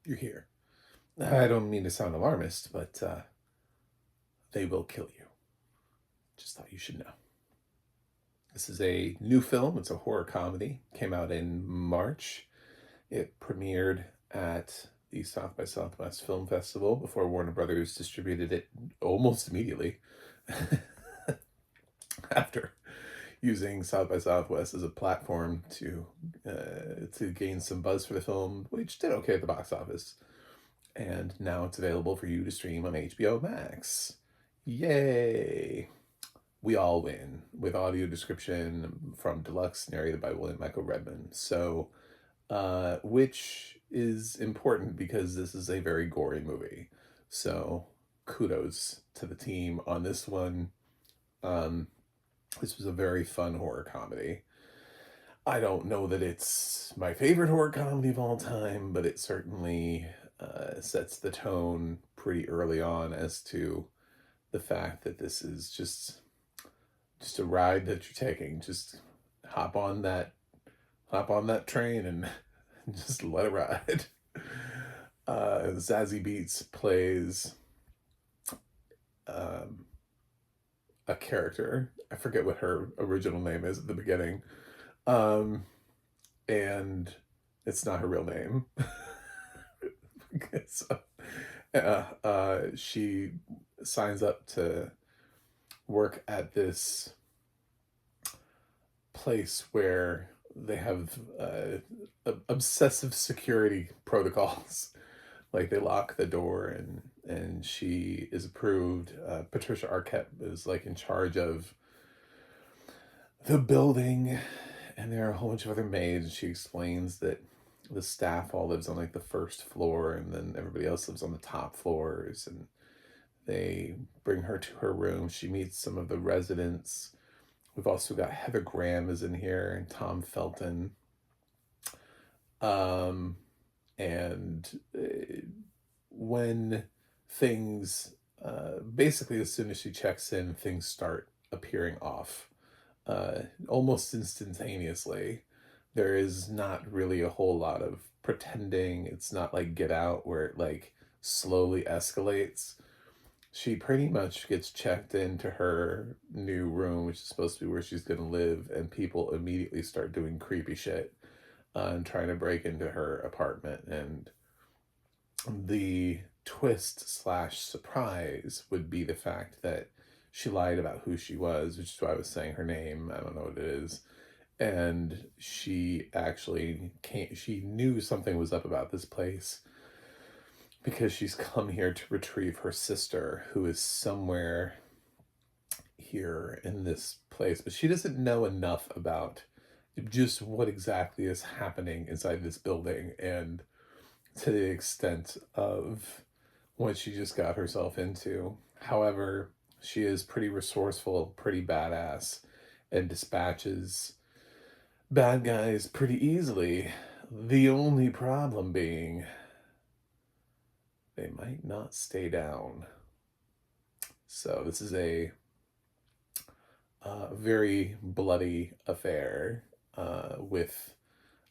you're here. I don't mean to sound alarmist, but they will kill you. Just thought you should know. This is a new film. It's a horror comedy. Came out in March. It premiered at the South by Southwest Film Festival before Warner Brothers distributed it almost immediately after using South by Southwest as a platform to gain some buzz for the film, which did okay at the box office. And now it's available for you to stream on HBO Max. Yay! We all win with audio description from Deluxe, narrated by William Michael Redmond. So, which is important because this is a very gory movie. So, kudos to the team on this one. This was a very fun horror comedy. I don't know that it's my favorite horror comedy of all time, but it certainly sets the tone pretty early on as to the fact that this is just a ride that you're taking. Just hop on that train and just let it ride. Zazie Beetz plays a character. I forget what her original name is at the beginning. And it's not her real name. So, she signs up to work at this place where they have obsessive security protocols. Like they lock the door, and she is approved. Patricia Arquette is like in charge of the building, and there are a whole bunch of other maids. And she explains that the staff all lives on like the first floor, and then everybody else lives on the top floors. And they bring her to her room. She meets some of the residents. We've also got Heather Graham is in here, and Tom Felton. And when things, basically as soon as she checks in, things start appearing off, almost instantaneously. There is not really a whole lot of pretending. It's not like Get Out where it like slowly escalates. She pretty much gets checked into her new room, which is supposed to be where she's going to live, and people immediately start doing creepy shit and trying to break into her apartment. And the twist slash surprise would be the fact that she lied about who she was, which is why I was saying her name. I don't know what it is. And she actually she knew something was up about this place because she's come here to retrieve her sister, who is somewhere here in this place, but she doesn't know enough about just what exactly is happening inside this building and to the extent of what she just got herself into. However, she is pretty resourceful, pretty badass, and dispatches bad guys pretty easily. The only problem being they might not stay down. So this is a very bloody affair with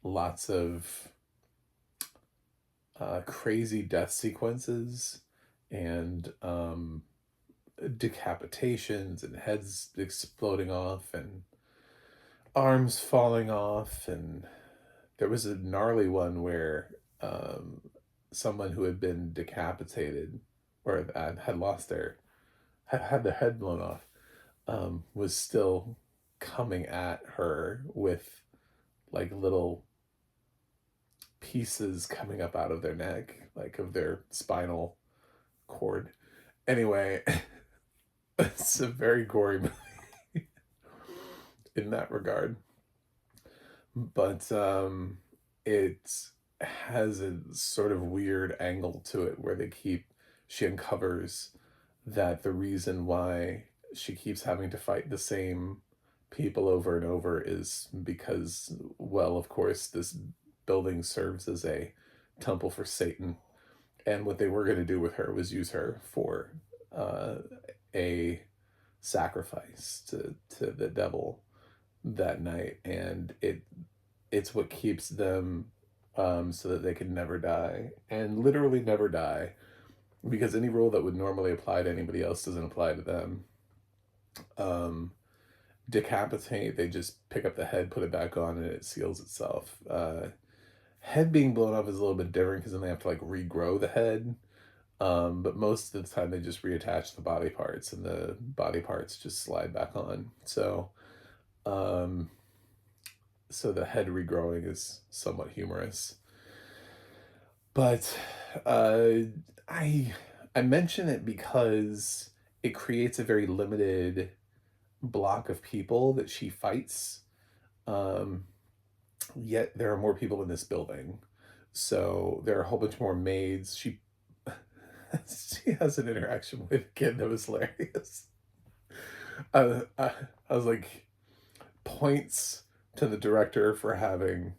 lots of crazy death sequences and decapitations and heads exploding off and arms falling off. And there was a gnarly one where someone who had been decapitated or had lost had their head blown off was still coming at her with like little pieces coming up out of their neck, like of their spinal cord. Anyway, it's a very gory movie in that regard. But it has a sort of weird angle to it where she uncovers that the reason why she keeps having to fight the same people over and over is because, well, of course, this building serves as a temple for Satan. And what they were going to do with her was use her for a sacrifice to the devil that night. And it's what keeps them so that they could never die, and literally never die, because any rule that would normally apply to anybody else doesn't apply to them. Um, Decapitate, they just pick up the head, put it back on, and it seals itself. Head being blown off is a little bit different because then they have to like regrow the head. But most of the time they just reattach the body parts, and the body parts just slide back on. Um, so the head regrowing is somewhat humorous. But uh, I I mention it because it creates a very limited block of people that she fights. Um, Yet there are more people in this building. So there are a whole bunch more maids. She has an interaction with a kid that was hilarious. I was like, points to the director for having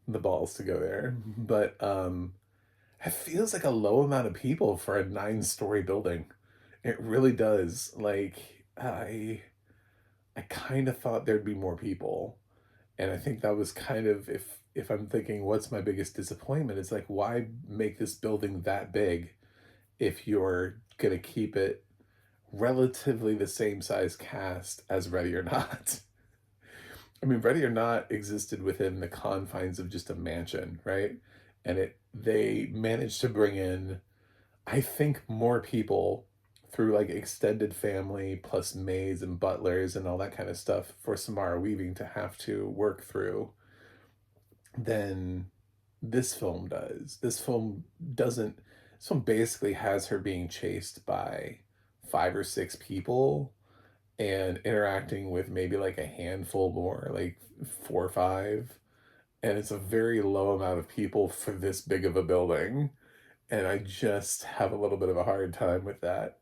the balls to go there. But it feels like a low amount of people for a 9-story building. It really does. Like, I kind of thought there'd be more people. And I think that was kind of, if I'm thinking what's my biggest disappointment, it's like, why make this building that big if you're gonna keep it relatively the same size cast as Ready or Not? I mean, Ready or Not existed within the confines of just a mansion, right? And they managed to bring in, I think, more people through like extended family plus maids and butlers and all that kind of stuff for Samara Weaving to have to work through than this film does. Doesn't. This film basically has her being chased by 5 or 6 people and interacting with maybe like a handful more, like 4 or 5. And it's a very low amount of people for this big of a building. And I just have a little bit of a hard time with that.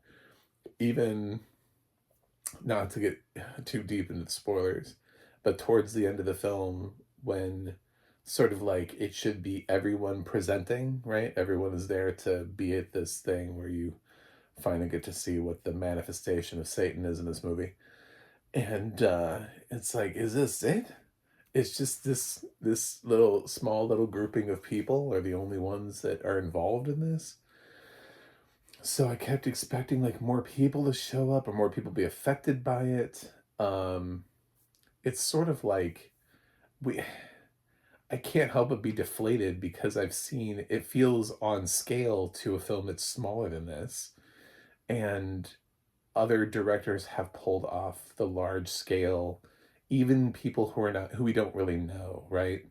Even not to get too deep into the spoilers, but towards the end of the film, when sort of like it should be everyone presenting, right? Everyone is there to be at this thing where you finally get to see what the manifestation of Satan is in this movie. And it's like, is this it? It's just this little small little grouping of people are the only ones that are involved in this. So I kept expecting like more people to show up or more people be affected by it. Um, it's sort of like we I can't help but be deflated because I've seen it feels on scale to a film that's smaller than this. And other directors have pulled off the large scale, even people who are not who we don't really know, right?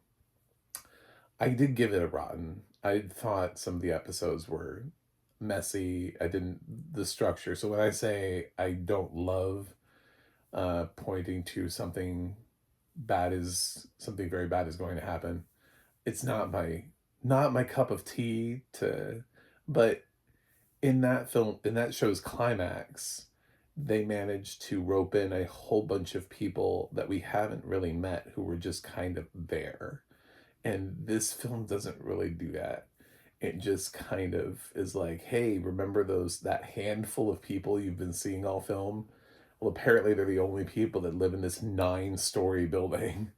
I did give it a rotten. I thought some of the episodes were messy. I didn't the structure. So when I say I don't love pointing to something very bad is going to happen, it's not my cup of tea to but in that film, in that show's climax, they managed to rope in a whole bunch of people that we haven't really met who were just kind of there. And this film doesn't really do that. It just kind of is like, hey, remember that handful of people you've been seeing all film? Well, apparently they're the only people that live in this 9-story building.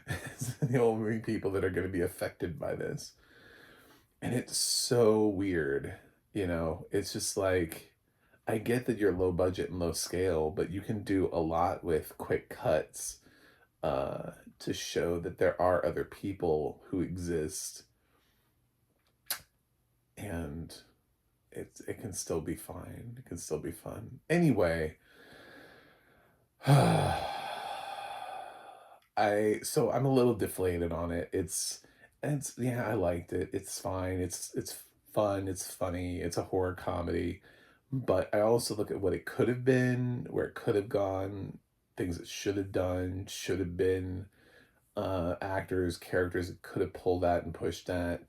It's the only people that are going to be affected by this. And it's so weird. It's just like, I get that you're low budget and low scale, but you can do a lot with quick cuts to show that there are other people who exist, and it can still be fine. It can still be fun. Anyway, I'm a little deflated on it. It's yeah, I liked it. It's fine. It's fun. It's funny. It's a horror comedy. But I also look at what it could have been, where it could have gone, things it should have done, should have been, actors, characters that could have pulled that and pushed that.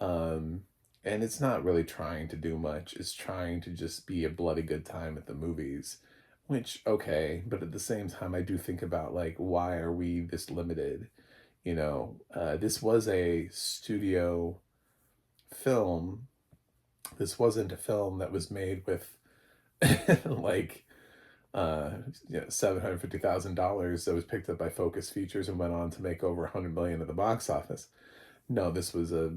Um, and it's not really trying to do much. It's trying to just be a bloody good time at the movies, which, okay, but at the same time, I do think about like, why are we this limited? This was a studio film. This wasn't a film that was made with like uh $750,000 that was picked up by Focus Features and went on to make over 100 million at the box office. No, this was a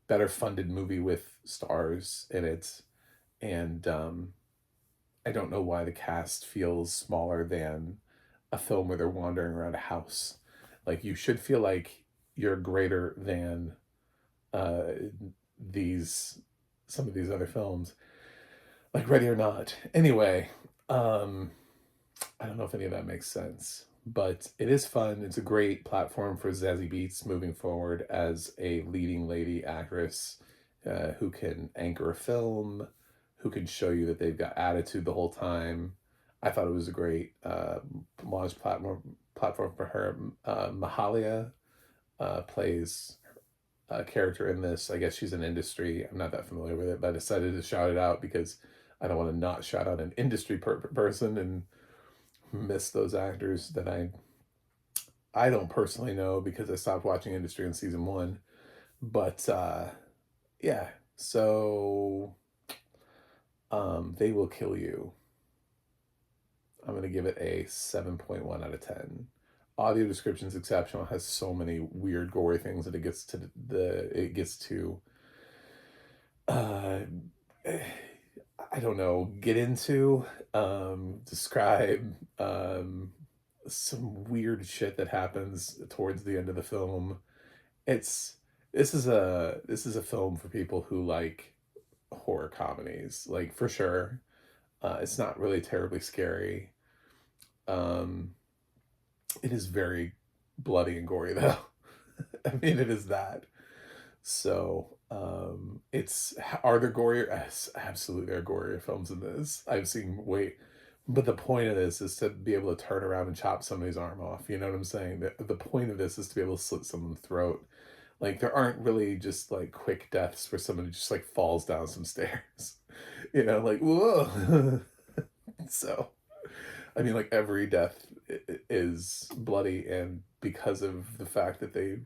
better funded movie with stars in it, and I don't know why the cast feels smaller than a film where they're wandering around a house. Like, you should feel like you're greater than uh, these some of these other films, like Ready or Not. Anyway, um, I don't know if any of that makes sense, but it is fun. It's a great platform for Zazie Beetz moving forward as a leading lady actress who can anchor a film, who can show you that they've got attitude the whole time. I thought it was a great launch platform for her. Mahalia plays a character in this. I guess she's an industry. I'm not that familiar with it, but I decided to shout it out because I don't want to not shout out an industry person and miss those actors that I don't personally know because I stopped watching Industry in season one. But yeah, so They Will Kill You. I'm gonna give it a 7.1 out of 10. Audio description's exceptional. It has so many weird, gory things that it gets to uh, I don't know, get into, describe some weird shit that happens towards the end of the film. It's this is a film for people who like horror comedies, like for sure. It's not really terribly scary. Um, it is very bloody and gory though. I mean, it is that. So, it's are there gorier? Yes, absolutely, there are gorier films than this. I've seen way, but the point of this is to be able to turn around and chop somebody's arm off. You know what I'm saying? The point of this is to be able to slit someone's throat. Like, there aren't really just like quick deaths where somebody just like falls down some stairs. You know, like whoa. So, I mean, like every death is bloody, and because of the fact that they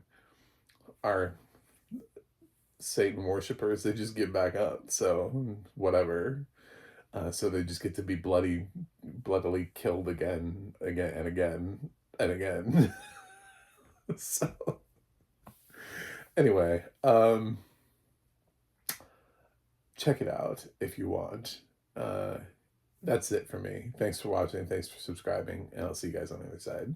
are Satan worshippers, they just get back up. So whatever. So they just get to be bloodily killed again, and again, and again. So anyway, check it out if you want. That's it for me. Thanks for watching. Thanks for subscribing, and I'll see you guys on the other side.